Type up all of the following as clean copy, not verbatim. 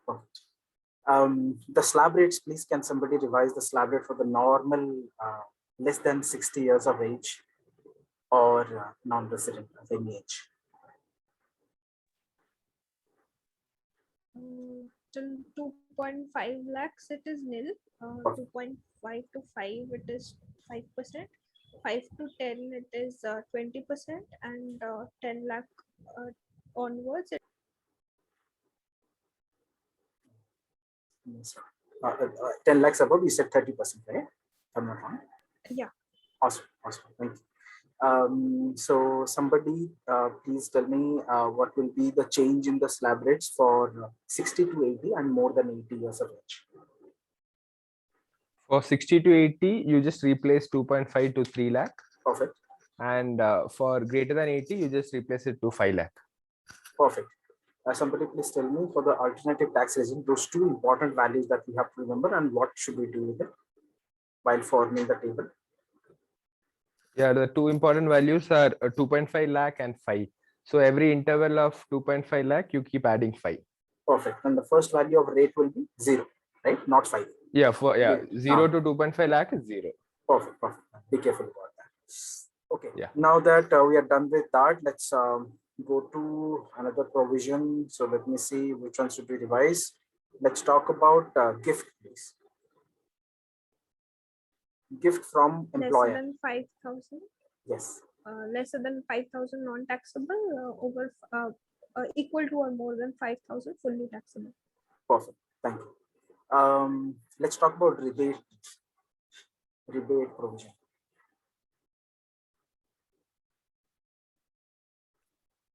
Perfect. The slab rates, please, can somebody revise the slab rate for the normal less than 60 years of age or non-resident of any age? Till 2.5 lakhs it is nil. 2.5 to 5 it is 5%. 5 to 10 it is 20%, and 10 lakh onwards it 10 lakhs above, you said 30%, right? I'm not wrong. Yeah. Awesome. Thank you. So somebody please tell me what will be the change in the slab rates for 60 to 80 and more than 80 years of age? For 60 to 80, you just replace 2.5 to 3 lakh. Perfect. And for greater than 80, you just replace it to 5 lakh. Perfect. Somebody please tell me for the alternative tax regime, those two important values that we have to remember and what should we do with it while forming the table? Yeah, the two important values are 2.5 lakh and 5. So every interval of 2.5 lakh, you keep adding 5. Perfect. And the first value of rate will be 0, right? Not 5. Yeah, 0 to 2.5 lakh is 0. Perfect. Be careful about that. Okay. Yeah. Now that we are done with that, let's go to another provision. So let me see which one should be revised. Let's talk about gift, please. Gift from employer. less than 5,000. Yes. Lesser than 5,000 non-taxable, over equal to or more than 5,000 fully taxable. Perfect. Thank you. Let's talk about rebate provision.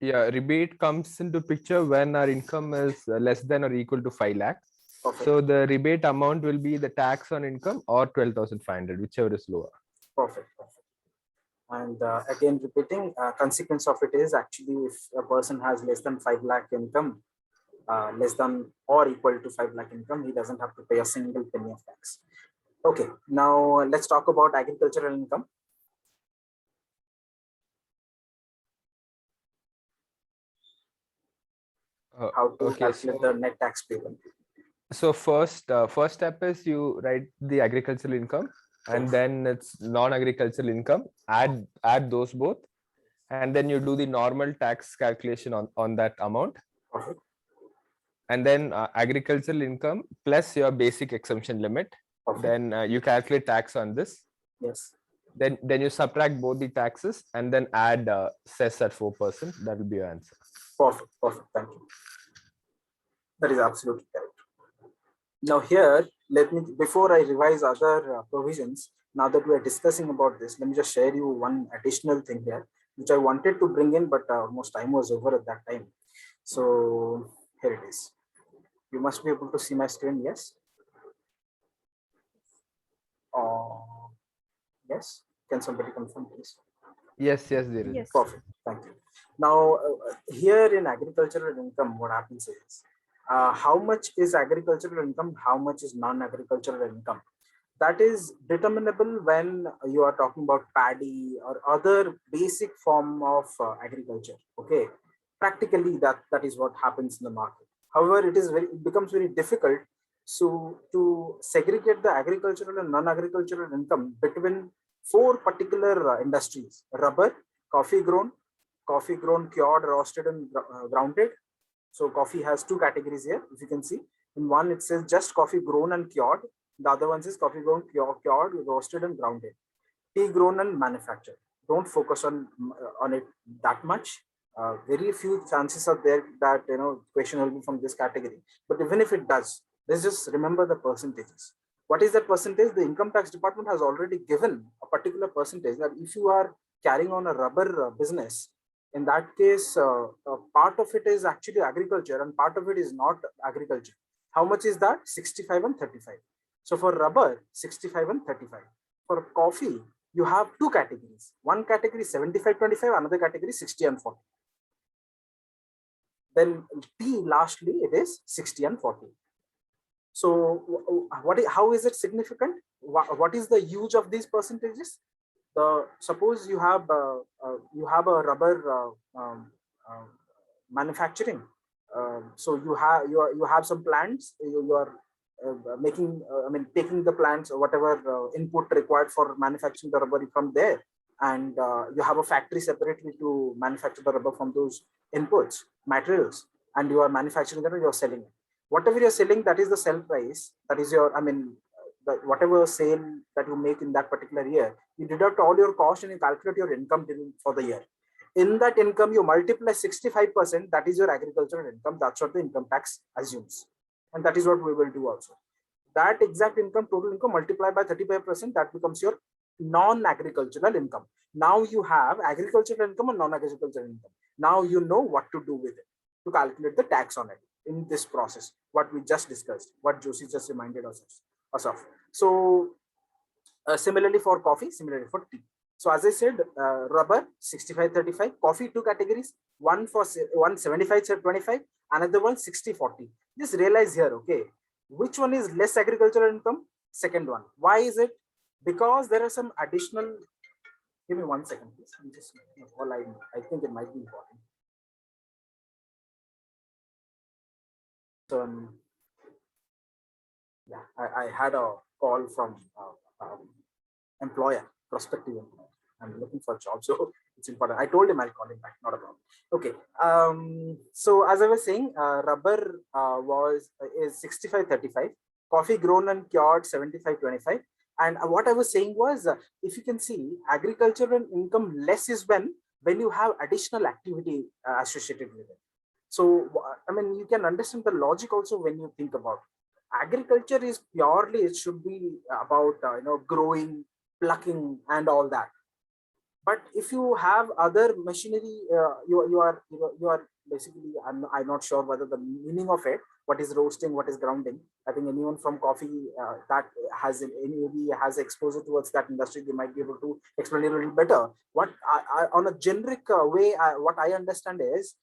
Yeah, rebate comes into picture when our income is less than or equal to 5 lakh. Perfect. So the rebate amount will be the tax on income or 12,500, whichever is lower. Perfect. And again, repeating, consequence of it is actually if a person has less than 5 lakh income, less than or equal to 5 lakh income, he doesn't have to pay a single penny of tax. Okay, now let's talk about agricultural income. How to calculate the net tax payable. So first step is you write the agricultural income, and then it's non-agricultural income, add those both, and then you do the normal tax calculation on that amount. Okay. And then agricultural income plus your basic exemption limit. Okay. Then you calculate tax on this. Yes. Then you subtract both the taxes and then add cess at 4%. That will be your answer. Perfect. Thank you. That is absolutely correct. Now here, let me, before I revise other provisions, now that we are discussing about this, let me just share you one additional thing here, which I wanted to bring in, but almost time was over at that time. So here it is. You must be able to see my screen, yes? Yes? Can somebody confirm, please? Yes, there is. Yes. Perfect. Thank you. Now, here in agricultural income, what happens is, how much is agricultural income, how much is non-agricultural income? That is determinable when you are talking about paddy or other basic form of agriculture. Okay, practically that is what happens in the market. However, it becomes very difficult to segregate the agricultural and non-agricultural income between 4 particular industries: rubber, coffee grown, cured, roasted, and grounded. So coffee has 2 categories here, if you can see. In one, it says just coffee grown and cured. The other one says coffee grown, cured, roasted, and grounded. Tea grown and manufactured. Don't focus on it that much. Very few chances are there that question will be from this category. But even if it does, let's just remember the percentages. What is that percentage? The income tax department has already given a particular percentage that if you are carrying on a rubber business, in that case, part of it is actually agriculture and part of it is not agriculture. How much is that? 65 and 35. So for rubber, 65 and 35. For coffee, you have 2 categories. One category 75-25, another category 60 and 40. Then tea, lastly, it is 60 and 40. So how is it significant? What is the use of these percentages? Suppose you have a rubber manufacturing, So you have some plants. You are making, taking the plants or whatever input required for manufacturing the rubber from there, and you have a factory separately to manufacture the rubber from those inputs materials, and you are manufacturing that and you're selling it. Whatever you're selling, that is the sell price. That is your, whatever sale that you make in that particular year, you deduct all your cost and you calculate your income for the year. In that income, you multiply 65%, that is your agricultural income. That's what the income tax assumes. And that is what we will do also. That exact income, total income, multiplied by 35%, that becomes your non-agricultural income. Now you have agricultural income and non-agricultural income. Now you know what to do with it to calculate the tax on it in this process, what we just discussed, what Josie just reminded us of. So similarly for coffee, similarly for tea. So as I said, rubber 65-35, coffee 2 categories, one for 175-25, another one 60-40. Just realize here, okay, which one is less agricultural income? Second one. Why is it? Because there are some additional. Give me 1 second, please. I'm just all I think it might be important. So yeah, I had a call from employer, prospective employer. I'm looking for a job, so it's important. I told him I'll call him back, not a problem. Okay. So as I was saying, rubber is 65-35, coffee grown and cured 75-25. And what I was saying was, if you can see, agricultural income less is when you have additional activity associated with it. So you can understand the logic also when you think about agriculture is purely, it should be about growing, plucking and all that. But if you have other machinery, you are basically, I'm not sure whether the meaning of it, what is roasting, what is grounding. I think anyone from coffee that has maybe has exposure towards that industry, they might be able to explain it a little better. What on a generic way, what I understand is,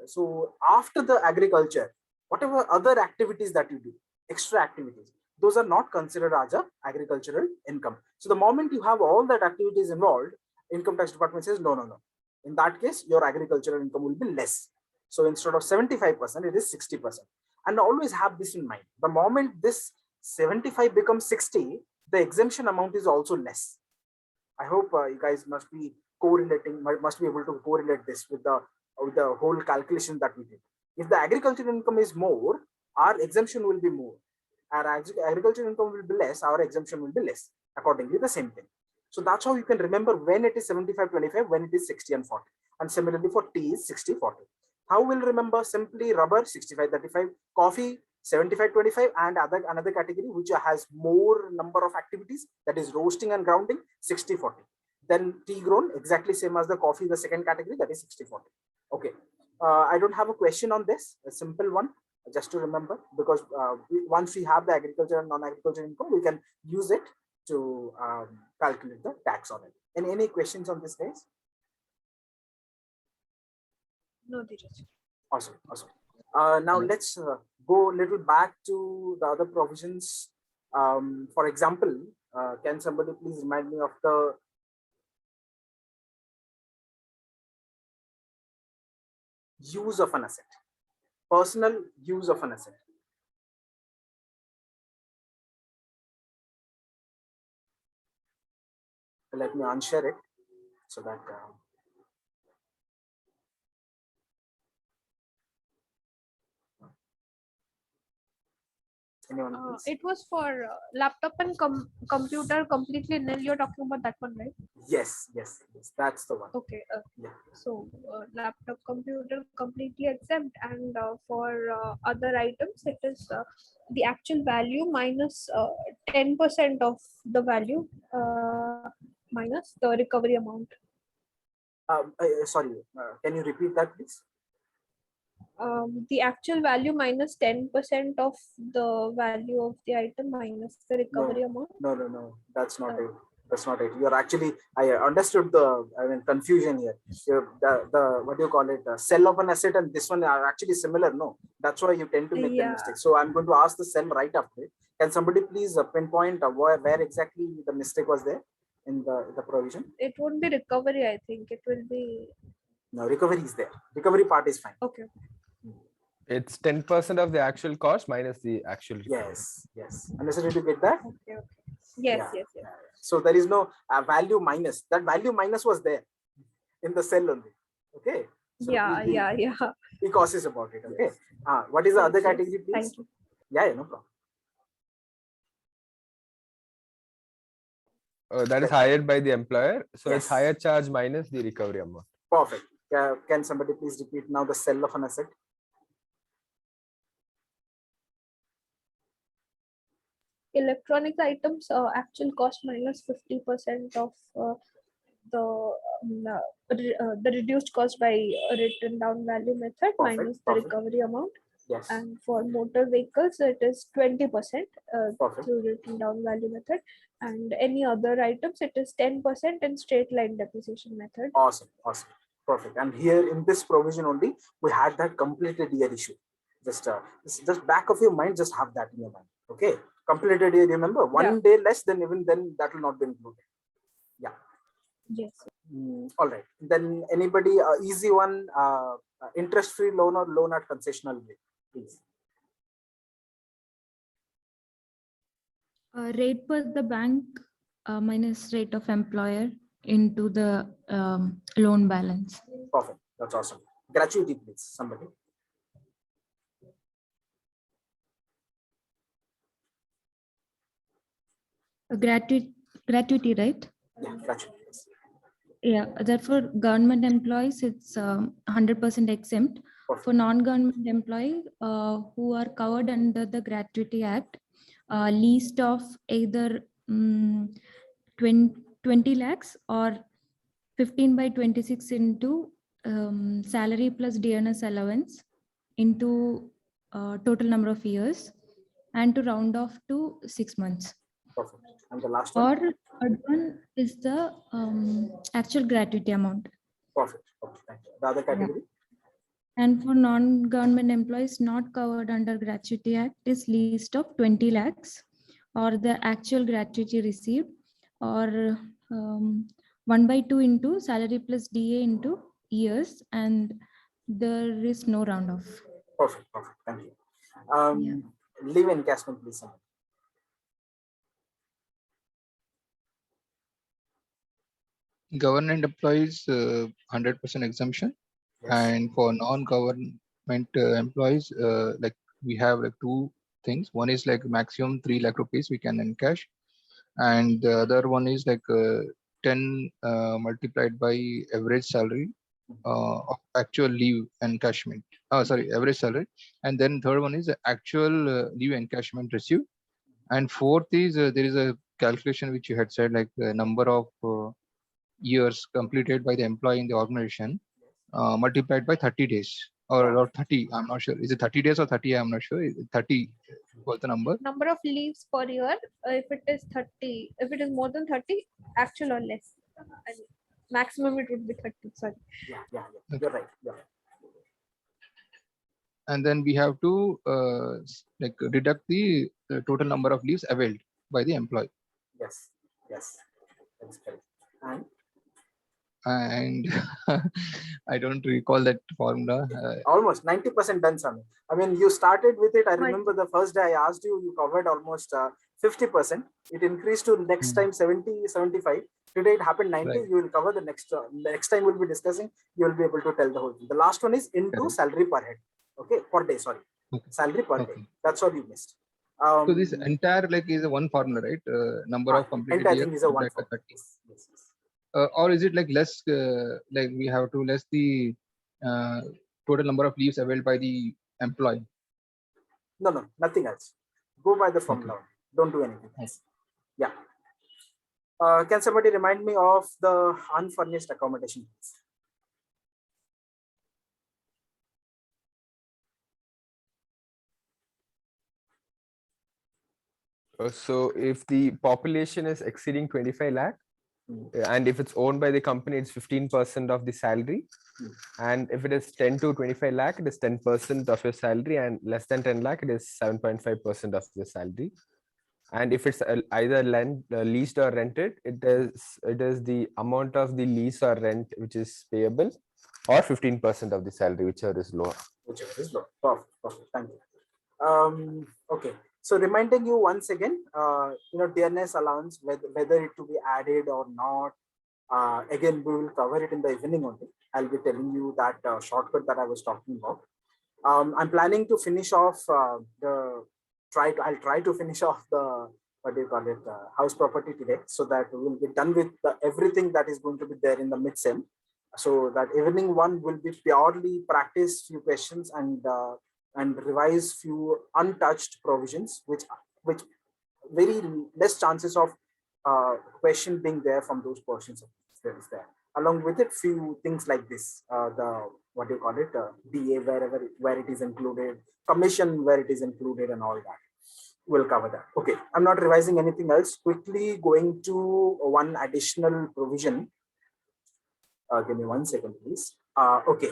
so after the agriculture, whatever other activities that you do, extra activities, those are not considered as a agricultural income. So the moment you have all that activities involved, income tax department says no. In that case, your agricultural income will be less. So instead of 75%, it is 60%. And always have this in mind. The moment this 75 becomes 60, the exemption amount is also less. I hope you guys must be correlating, must be able to correlate this with the whole calculation that we did. If the agricultural income is more, our exemption will be more. Our agricultural income will be less, our exemption will be less. Accordingly, the same thing. So that's how you can remember when it is 75-25, when it is 60 and 40. And similarly for tea is 60-40. How will remember? Simply rubber 65-35, coffee 75-25, and another category which has more number of activities, that is roasting and grounding, 60-40. Then tea grown, exactly same as the coffee, the second category, that is 60-40. Okay. I don't have a question on this, a simple one, just to remember, because once we have the agriculture and non-agriculture income, we can use it to calculate the tax on it. And any questions on this, guys? No, Dheeraj. Awesome. Now let's go a little back to the other provisions. For example, can somebody please remind me of the use of an asset, personal use of an asset? Let me unshare it so that anyone, please? It was for laptop and computer completely nil. You're talking about that one, right? Yes, that's the one. Okay. Yeah. So laptop, computer completely exempt, and for other items, it is the actual value minus 10% of the value minus the recovery amount. Sorry, can you repeat that, please? The actual value minus 10% of the value of the item minus the recovery amount. No, that's not it. That's not it. You're actually, I understood the confusion here. The what do you call it? Sell of an asset and this one are actually similar. No, that's why you tend to make the mistake. So I'm going to ask the cell right after it. Can somebody please pinpoint where exactly the mistake was there in the provision? It won't be recovery, I think. It will be. No, recovery is there. Recovery part is fine. Okay. It's 10% of the actual cost minus the actual recovery. Yes, yes. Unnecessary to get that? Okay, okay. Yes, Yeah. yes, yes. So there is no value minus. That value minus was there in the cell only. Okay. So Yeah, yeah, yeah. be cautious about it. Okay. What is the other Yes, yes. category, please? Thank you. Yeah, no problem. That is hired by the employer. So it's Yes. hire charge minus the recovery amount. Perfect. Can somebody please repeat now the sell of an asset? Electronic items, actual cost minus 50% of the reduced cost by written down value method Perfect, minus the perfect. recovery amount. Yes. And for motor vehicles, it is 20% Perfect. through written down value method. And any other items, it is 10% in straight line depreciation method. Awesome, awesome, perfect. And here in this provision only, we had that completed year issue. Just back of your mind, just have that in your mind. Okay, completed year. Remember, one day less than even then that will not be included. Yeah. Yes. All right. Then anybody easy one, interest-free loan or loan at concessional rate, please. Rate per the bank minus rate of employer into the loan balance. Perfect. That's awesome. Gratuity, please. Somebody. Gratuity, right? Yeah, gratuity. Yes. Yeah, therefore government employees, it's 100% exempt. Perfect. For non-government employee who are covered under the Gratuity Act, least of either 20 lakhs or 15 by 26 into salary plus DNS allowance into total number of years, and to round off to 6 months. Perfect. And the last one? Or third one is the actual gratuity amount. Perfect. Okay, thank you. The other category? And for non-government employees not covered under Gratuity Act is least of 20 lakhs or the actual gratuity received, or 1 by 2 into salary plus DA into years, and there is no round off. Perfect. Perfect. Thank you. Leave encashment, please. Government employees 100% exemption, Yes. and for non-government employees, like we have like two things. One is like maximum 3 lakh rupees we can encash, and the other one is like 10 multiplied by average salary of actual leave encashment. Sorry, average salary. And then third one is the actual leave encashment received. And fourth is there is a calculation which you had said, like the number of years completed by the employee in the organization multiplied by 30 days or 30. I'm not sure. Is it 30 days or 30? I'm not sure. 30 was the number. Number of leaves per year. If it is 30, if it is more than 30, actual or less. Maximum it would be 30. Sorry. Yeah. You're right. Yeah. And then we have to like deduct the total number of leaves availed by the employee. Yes. That's correct. And I don't recall that formula. Almost 90% done, Sami. I mean, you started with it. I remember the first day I asked you, you covered almost 50%. It increased to next time 70, 75. Today it happened 90. Right. You will cover the next time we'll be discussing. You will be able to tell the whole thing. The last one is into salary per head. Okay, per day. Sorry, salary per day. That's what you missed. So this entire like is a one formula, right? Number of completed entire years. Thing is a one formula. Yes. Or is it like less? Like we have to less the total number of leaves availed by the employee. No, nothing else. Go by the formula. Okay. Don't do anything else. Yeah. Can somebody remind me of the unfurnished accommodation? So if the population is exceeding 25 lakh, and if it's owned by the company, it's 15% of the salary. And if it is 10 to 25 lakh, it is 10% of your salary, and less than 10 lakh, it is 7.5% of the salary. And if it's either leased or rented, it is the amount of the lease or rent which is payable, or 15% of the salary, whichever is lower. Whichever is lower. Perfect. Okay. So reminding you once again, dearness allowance, whether it to be added or not. Again, we will cover it in the evening only. I'll be telling you that shortcut that I was talking about. I'm planning to finish off I'll try to finish off the, what do you call it, house property today, so that we will be done with everything that is going to be there in the mid-sem. So that evening one will be purely practice few questions and revise few untouched provisions, which very less chances of question being there from those portions of there. Along with it, few things like this, the, what do you call it, DA where it is included, commission where it is included, and all that. We'll cover that. Okay, I'm not revising anything else. Quickly going to one additional provision. Give me 1 second, please. Okay,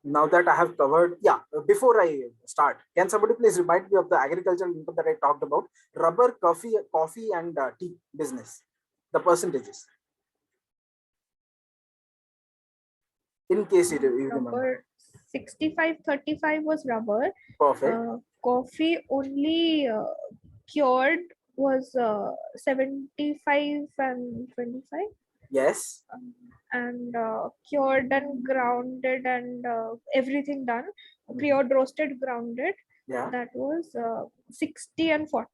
now that I have covered, yeah, before I start, can somebody please remind me of the agricultural income that I talked about? Rubber, coffee and tea business, the percentages. In case you remember. Rubber 65-35 was rubber. Perfect. Coffee only cured was 75 and 25. Yes. And cured and grounded and everything done. Cured, roasted, grounded. Yeah. That was 60 and 40.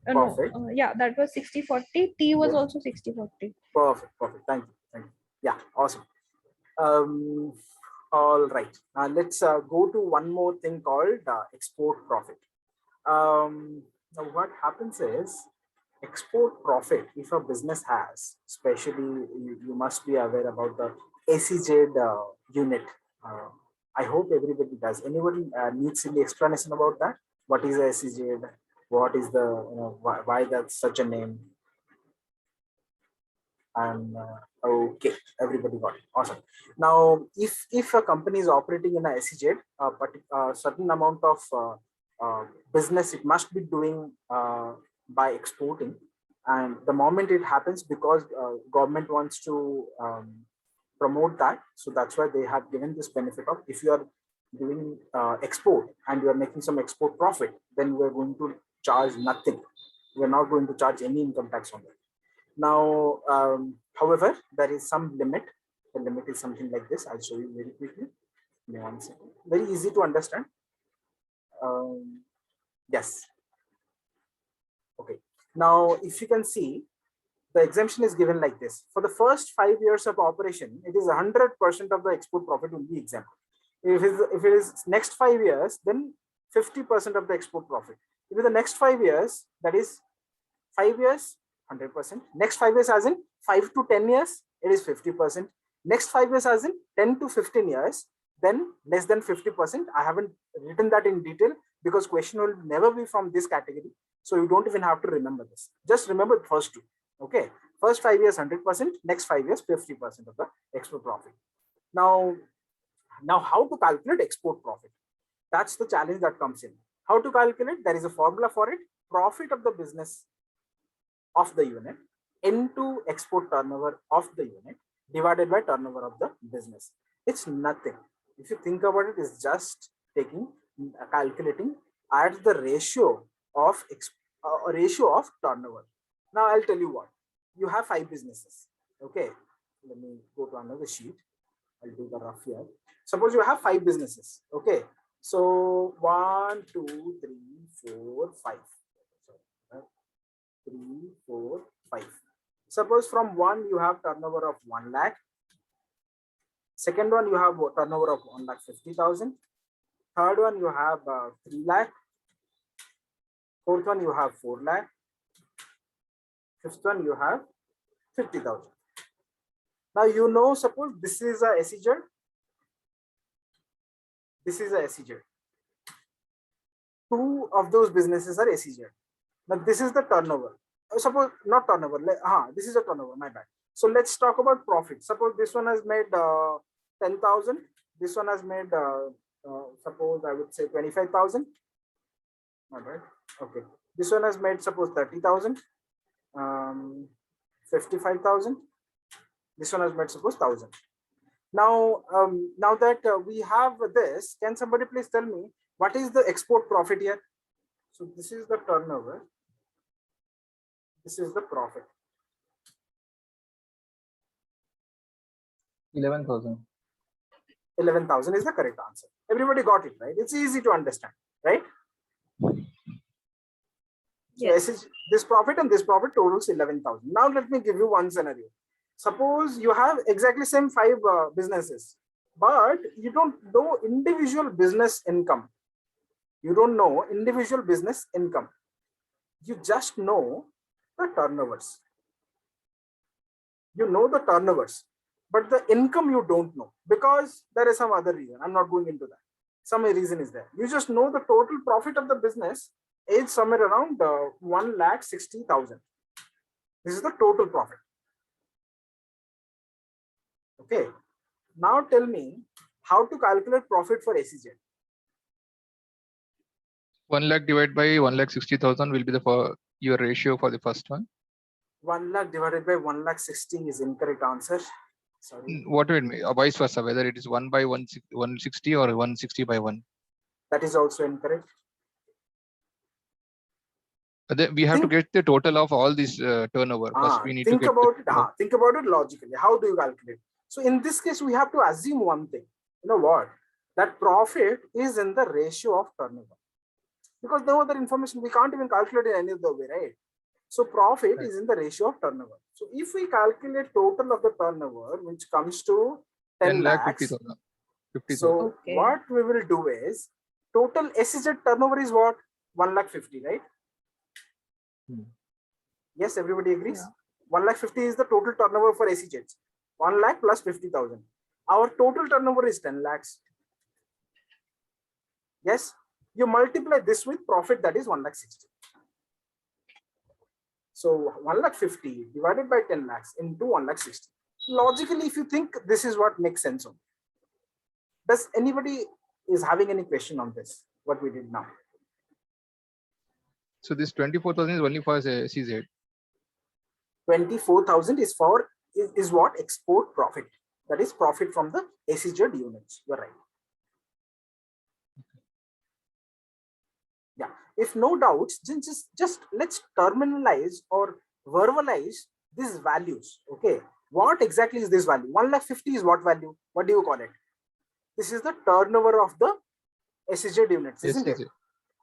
Perfect. Yeah, that was 60-40. Tea was Yes. also 60-40. Perfect. Thank you. Yeah, awesome. All right. Let's go to one more thing called export profit. Now what happens is, export profit, if a business has, especially you must be aware about the SEZ unit. I hope everybody does. Anybody needs any explanation about that? What is a SEZ? What is the, why that's such a name? And okay, everybody got it. Awesome. Now, if a company is operating in a SEZ, but a certain amount of business it must be doing by exporting, and the moment it happens, because government wants to promote that, so that's why they have given this benefit of, if you are doing export and you are making some export profit, then we are going to charge nothing. We are not going to charge any income tax on that. Now, however, there is some limit. The limit is something like this. I'll show you very quickly. Give me 1 second. Very easy to understand. Yes. Okay. Now, if you can see, the exemption is given like this. For the first 5 years of operation, it is 100% of the export profit will be exempt. If it is next 5 years, then 50% of the export profit. If it is the next 5 years, that is 5 years, 100%. Next 5 years as in 5 to 10 years, it is 50%. Next 5 years as in 10 to 15 years, then less than 50%. I haven't written that in detail because question will never be from this category. So you don't even have to remember this. Just remember the first two. Okay. First 5 years, 100%. Next 5 years, 50% of the export profit. Now how to calculate export profit? That's the challenge that comes in. How to calculate? There is a formula for it. Profit of the business of the unit into export turnover of the unit divided by turnover of the business. It's nothing. If you think about it, it's just calculating at the ratio of turnover. Now I'll tell you what. You have 5 businesses. Okay. Let me go to another sheet. I'll do the rough here. Suppose you have 5 businesses. Okay. So 1, 2, 3, 4, 5. 3, 4, 5. Suppose from 1 you have turnover of 1 lakh. Second one you have turnover of 1,50,000. Third one you have 3 lakh. Fourth one you have 4 lakh. Fifth one you have 50,000. Now suppose this is a SEZ. This is a SEZ. 2 of those businesses are SEZ. Now this is the turnover. Suppose not turnover. This is a turnover. My bad. So let's talk about profit. Suppose this one has made 10,000. This one has made suppose I would say 25,000. My bad. Okay. This one has made suppose 30,000. 55,000. This one has made suppose 1,000. Now that we have this, can somebody please tell me what is the export profit here? So this is the turnover. This is the profit. 11,000. 11,000 is the correct answer. Everybody got it, right? It's easy to understand, right? Yes. So this profit and this profit totals 11,000. Now let me give you one scenario. Suppose you have exactly same 5 businesses, but you don't know individual business income. You don't know individual business income. You just know the turnovers. You know the turnovers, but the income you don't know because there is some other reason. I'm not going into that. Some reason is there. You just know the total profit of the business is somewhere around 1,60,000. This is the total profit. Okay. Now tell me how to calculate profit for SEZ. 1 lakh divided by 1,60,000 will be your ratio for the first one. 1 lakh divided by 1,60,000 is incorrect answer. Sorry. What do it mean? Vice versa, whether it is 1 by 160 or 160 by 1. That is also incorrect. We have to get the total of all this turnover. First, we need to get think about it logically. How do you calculate? So in this case, we have to assume one thing. You know what? That profit is in the ratio of turnover. Because no other information, we can't even calculate it any other way, right? So profit is in the ratio of turnover. So if we calculate total of the turnover, which comes to 10 lakhs, 50,000. so what we will do is total SEZ turnover is what? 1,50,000, right? Yes, everybody agrees. Yeah. 1,50,000 is the total turnover for SEZ. 1 lakh plus 50,000. Our total turnover is 10 lakhs. Yes, you multiply this with profit, that is 1,60,000. So 1,50,000 divided by 10 lakhs into 1,60,000. Logically, if you think, this is what makes sense. Does anybody is having any question on this? What we did now? So this 24,000 is only for SEZ. 24,000 is for is what? Export profit. That is profit from the SEZ units. You're right. Yeah. If no doubts, just let's terminalize or verbalize these values. Okay. What exactly is this value? 1,50,000 is what value? What do you call it? This is the turnover of the SEZ units, isn't it?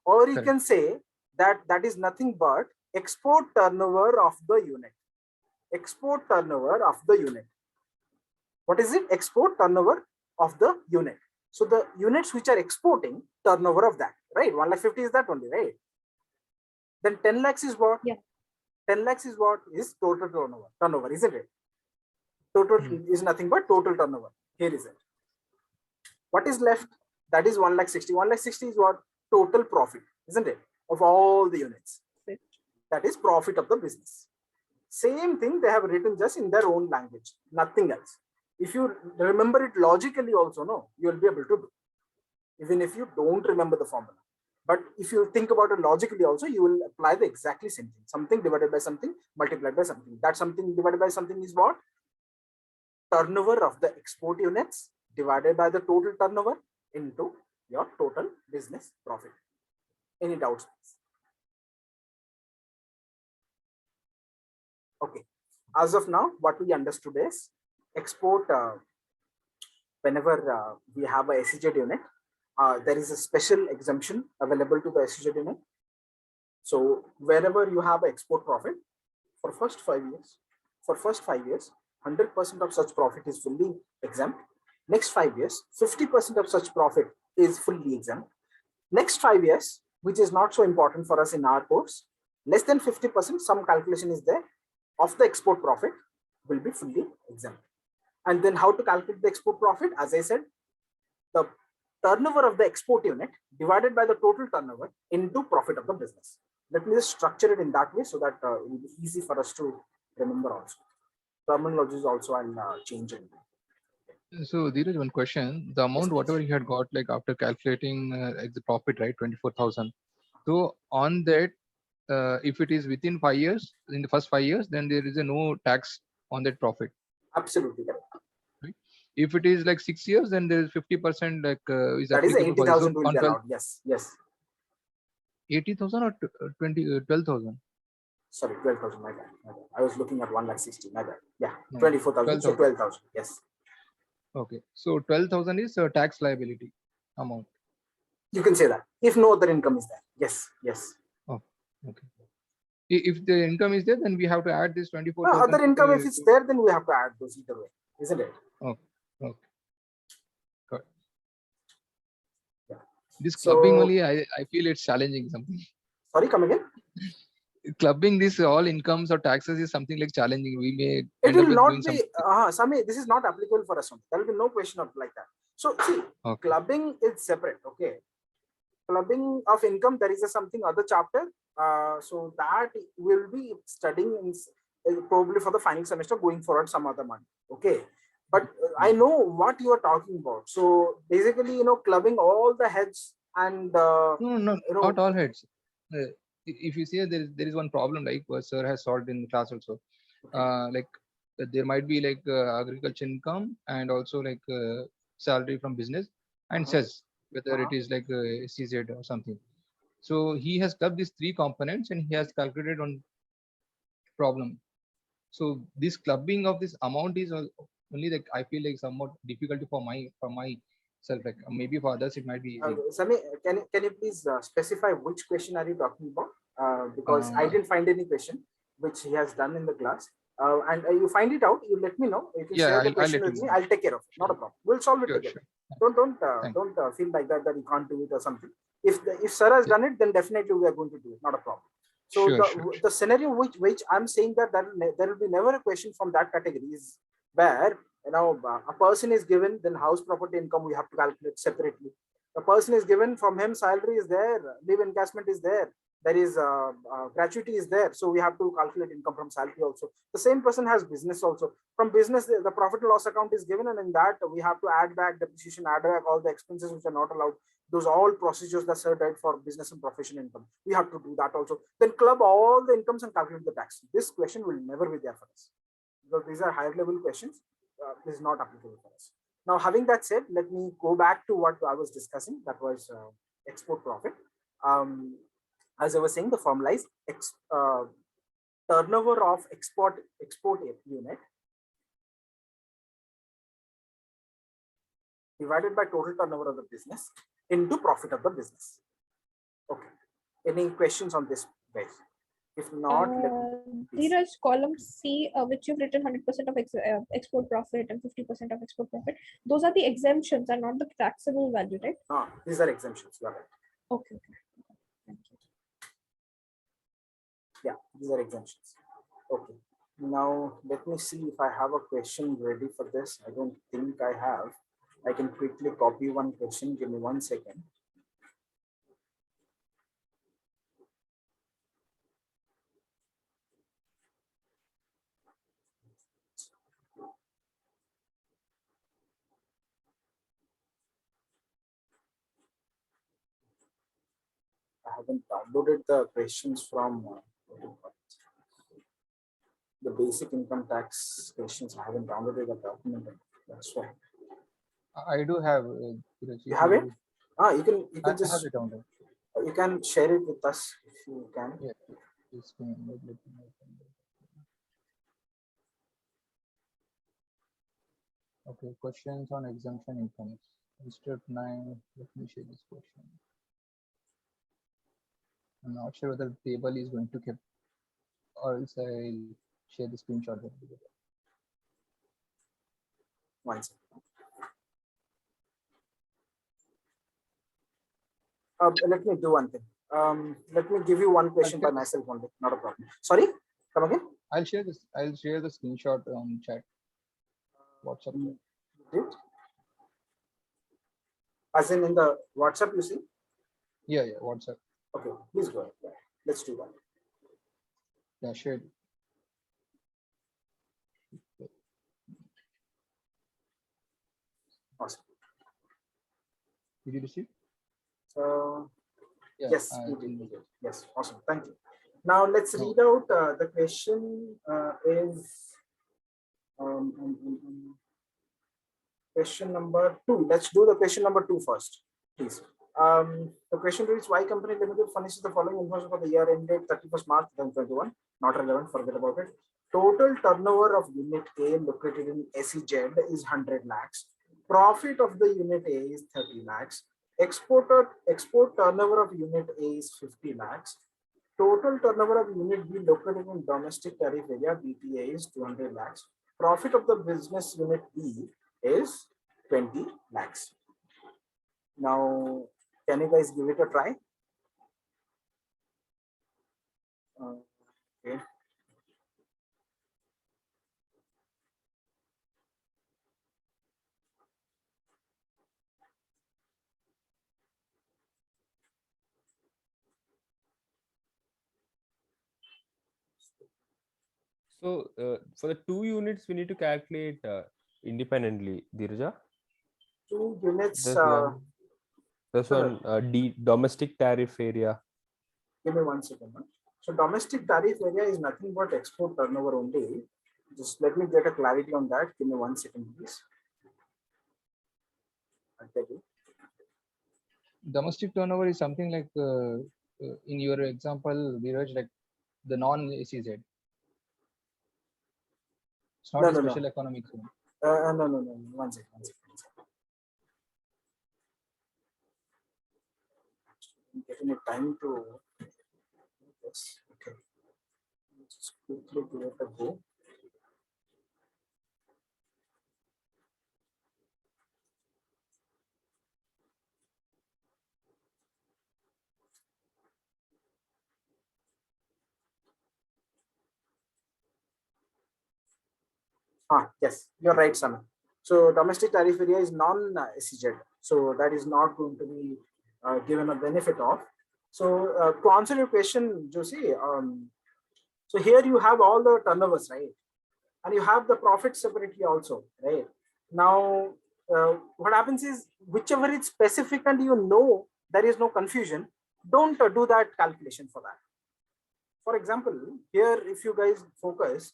Or you can say that that is nothing but export turnover of the unit. Export turnover of the unit. What is it? Export turnover of the unit. So the units which are exporting, turnover of that, right? 1,50,000 is that only, right? Then 10 lakhs is what? Yeah. 10 lakhs is what? Is total turnover, isn't it? Total is nothing but total turnover. Here is it. What is left? That is 1,60,000. 1,60,000 is what? Total profit, isn't it? Of all the units. That is profit of the business. Same thing they have written just in their own language, nothing else. If you remember it logically also, no, you will be able to do, even if you don't remember the formula. But if you think about it logically also, you will apply the exactly same thing. Something divided by something multiplied by something. That something divided by something is what? Turnover of the export units divided by the total turnover into your total business profit. Any doubts? Okay. As of now, what we understood is export, whenever we have a SEZ unit, there is a special exemption available to the SEZ unit. So wherever you have export profit for first 5 years, 100% of such profit is fully exempt. Next 5 years, 50% of such profit is fully exempt. Next 5 years, which is not so important for us in our course, less than 50%, some calculation is there, of the export profit will be fully exempt. And then how to calculate the export profit? As I said, the turnover of the export unit divided by the total turnover into profit of the business. Let me just structure it in that way so that it will be easy for us to remember also. Terminologies also I'll change it. So there is one question. The amount, whatever you had got, like after calculating the profit, right, 24,000. So on that, if it is within 5 years, in the first 5 years, then there is a no tax on that profit. Absolutely correct. Right? If it is like 6 years, then there is 50% like is that is applicable 80,000 for will be allowed. Yes, yes. 80,000 or 12,000? Sorry, 12,000. My bad. I was looking at 1,60,000. My bad. Yeah, No, 24,000. So 12,000. 12,000. Yes. Okay. So 12,000 is a tax liability amount. You can say that. If no other income is there. Yes. Yes. Oh, okay. If the income is there, then we have to add this 24,000. Other income, if it's there, then we have to add those either way, isn't it? Okay. Okay. Got it. Yeah. This So- clubbing only, I feel it's challenging something. Sorry, come again. Clubbing this all incomes or taxes is something like challenging. We may It end up will with not doing be, something. Sami, this is not applicable for us. There will be no question of like that. So see, Okay. clubbing is separate. Okay. Clubbing of income, there is a something other chapter. So that will be studying in probably for the final semester going forward some other month. Okay. But I know what you are talking about. So basically, clubbing all the heads and No, you know, not all heads. If you see, there is one problem like what sir has solved in the class also. Like there might be like agriculture income and also like salary from business and says whether it is like CZ or something. So he has clubbed these three components and he has calculated on problem. So this clubbing of this amount is only like I feel like somewhat difficult for myself. Like maybe for others it might be easy. Sami, can you please specify which question are you talking about? Because I didn't find any question which he has done in the class. And you find it out, you let me know. You can Yeah, share the I'll question let with you me. know. I'll take care of it. Not a problem. We'll solve it Sure, together. sure. Don't feel like that you can't do it or something. If sir has done it, then definitely we are going to do it. Not a problem. So Sure. the scenario which I'm saying that there will be never a question from that category is where a person is given, then house property income we have to calculate separately. The person is given, from him salary is there, leave encashment is there, there is gratuity is there, so we have to calculate income from salary also. The same person has business also. From business, the profit and loss account is given, and in that we have to add back depreciation, add back all the expenses which are not allowed. Those all procedures that sir did for business and profession income, we have to do that also. Then club all the incomes and calculate the tax. This question will never be there for us because these are higher level questions. This is not applicable for us. Now, having that said, let me go back to what I was discussing. That was export profit. As I was saying, the formula is turnover of export unit divided by total turnover of the business into profit of the business. Okay. Any questions on this base? If not, there is column C, which you've written 100% of export profit and 50% of export profit. Those are the exemptions and not the taxable value, right? No, these are exemptions. You are right. Okay. Thank you. Yeah, these are exemptions. Okay. Now let me see if I have a question ready for this. I don't think I have. I can quickly copy one question. Give me 1 second. I haven't downloaded the questions from the basic income tax questions. I haven't downloaded the document. That's why. I do have. You have it? You can I just have it downloaded. you can share it with us if you can. Yeah. Just let me open it. Okay, questions on exemption incomes. Step 9. Let me share this question. I'm not sure whether the table is going to keep, or else I'll share the screenshot. 1 second. Let me do one thing. Let me give you one question by myself only. Not a problem. Sorry, come again. I'll share this. I'll share the screenshot on chat. WhatsApp. Did? As in the WhatsApp, you see? Yeah, WhatsApp. Okay, please go ahead. Yeah, let's do that. Yeah, shared. Awesome. Did you receive? Yeah, yes, yes, awesome. Thank you. Now let's read out the question is question number 2. Let's do the question number 2 first, please. The question reads, why company limited furnishes the following information for the year ended 31st March 2021? Not relevant, forget about it. Total turnover of unit A located in SEZ is 100 lakhs. Profit of the unit A is 30 lakhs. Export turnover of unit A is 50 lakhs. Total turnover of unit B located in domestic tariff area BTA is 200 lakhs. Profit of the business unit B is 20 lakhs. Now, can you guys give it a try? Okay. So for the 2 units, we need to calculate independently, Dheeraj. 2 units. There's one domestic tariff area. Give me 1 second. So domestic tariff area is nothing but export turnover only. Just let me get a clarity on that. Give me 1 second, please. I'll tell you. Domestic turnover is something like in your example, Viraj, like the non-SEZ. It's not a special economic zone. No. 1 second. I'm getting a time to do this. Okay. Just quickly give it a go. Yes, you're right, Sana. So domestic tariff area is non-SEZ. So that is not going to be given a benefit of. So to answer your question, Josie, so here you have all the turnovers, right? And you have the profit separately also, right? Now, what happens is whichever is specific and you know there is no confusion, don't do that calculation for that. For example, here if you guys focus,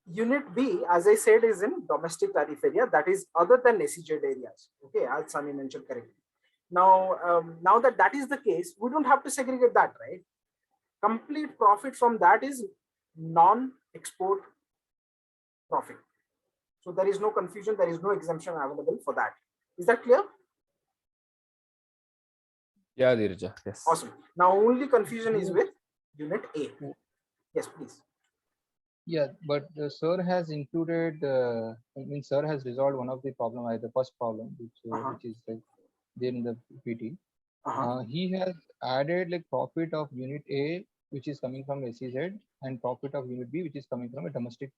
unit B, as I said, is in domestic tariff area, that is other than SEZ areas. Okay, as Sunny mentioned correctly. Now, now that is the case, we don't have to segregate that, right? Complete profit from that is non-export profit. So there is no confusion, there is no exemption available for that. Is that clear? Yeah, Dheeraj. Yes. Awesome. Now only confusion is with unit A. Yes, please. Yeah, but sir has included, sir has resolved one of the problem, the first problem, which is like there in the PT. He has added like profit of unit A, which is coming from SEZ, and profit of unit B, which is coming from a domestic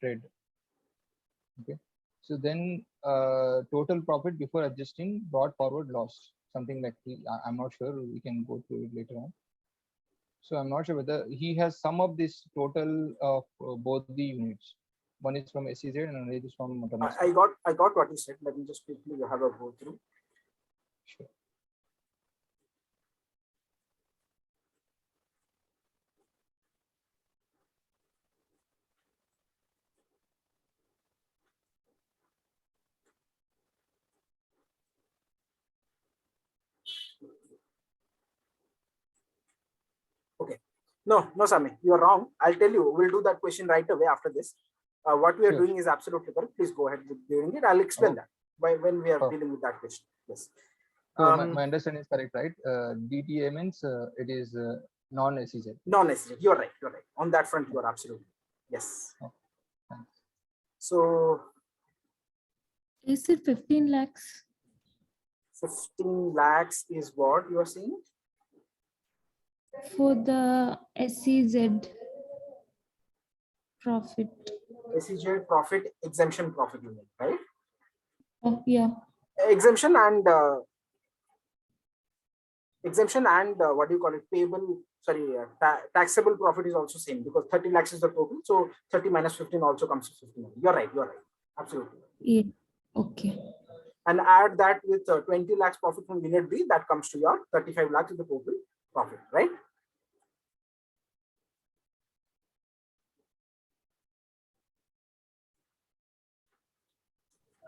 trade. Okay, so then total profit before adjusting brought forward loss, something like I'm not sure. We can go through it later on. So I'm not sure whether he has sum up this total of both the units. One is from SEZ and another is from domestic. I got what you said. Let me just quickly have a go through. Sure. Okay. No, Sami, you are wrong. I'll tell you, we'll do that question right away after this. What we are doing is absolutely correct. Please go ahead with doing it. I'll explain that when we are dealing with that question. Yes. So my understanding is correct, right? DTA means it is non-SEZ. Non-SEZ. You're right. You're right. On that front, you are absolutely. Yes. Thanks. So. Is it 15 lakhs? 15 lakhs is what you are saying? For the SEZ profit. SEZ profit, exemption profit, you mean, right? Oh, yeah. Exemption and what do you call it? Payable, sorry, taxable profit is also same because 30 lakhs is the total. So 30 minus 15 also comes to 15. You're right. Absolutely. Yeah. Okay. And add that with 20 lakhs profit from unit B, that comes to your 35 lakhs is the total profit, right?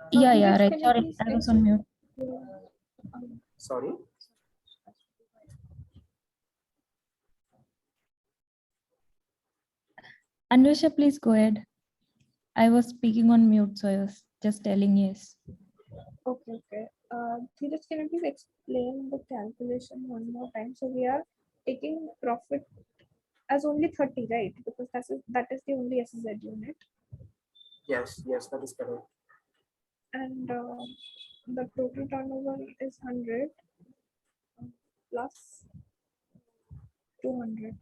Yeah, right. Sorry, I was on mute. Sorry. Anvesha, please go ahead. I was speaking on mute, so I was just telling yes. Okay, okay. Dheeraj, can you please explain the calculation one more time? So we are taking profit as only 30, right? Because that is the only SZ unit. Yes, yes, that is correct. And the total turnover is 100 plus 200.